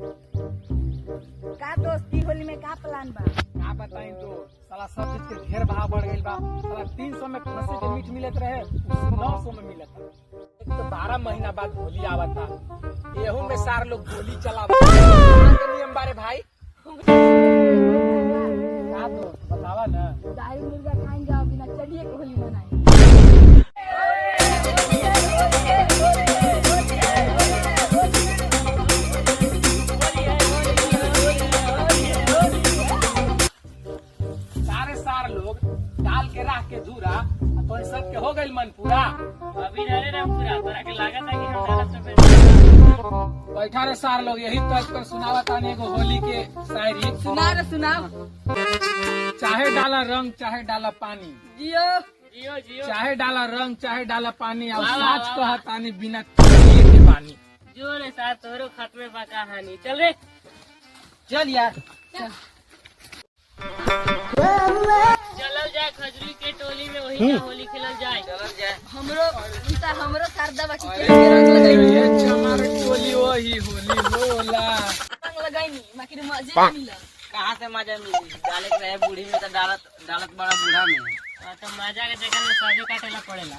का दोस्ती होली में का प्लान बा? का बताई तो साला सब चीज के ढेर भाव बढ़ गइल बा। साला 300 में खस्सी के मीट मिलत रहे 900 में मिलत। एक तो 12 महीना बाद होली आवता, एहू में सार लोग गोली चलावत। नियम बारे भाई का तो बतावा ना। दारू मुर्गा खाएंगे और बिना चलिए के होली मनाएंगे। सारे लोग डाल के राख के धूरा तो सब के हो गइल मन पूरा। अभी डरे ना पूरा तोरा के लागत है कि हम डालत से बैठा रे सार लोग यही तर्ज पर सुनावा तानी एगो होली के शायरी। सुनाओ चाहे डाला रंग चाहे डाला पानी, जियो जियो जियो चाहे डाला रंग चाहे डाला पानी, और साच कहा तानी बिना पिए के पानी। जो रे साथ तोरो खत्मे बा कहानी। चल रे चल यार चलल जाए खजूरी के टोली में वही ना होली खेलल जाए। चलल जाए हमरो शारदा बाकी अरे के रंग लगाई ये हमारे टोली वही होली होला। रंग लगाई नी बाकी मजे नहीं मिला। कहाँ से मजा मिली? डाले के रहे बूढ़ी में तो डालत बड़ा बूढ़ा में। तो मजा के चक्कर में सभी काटेला पड़ेला।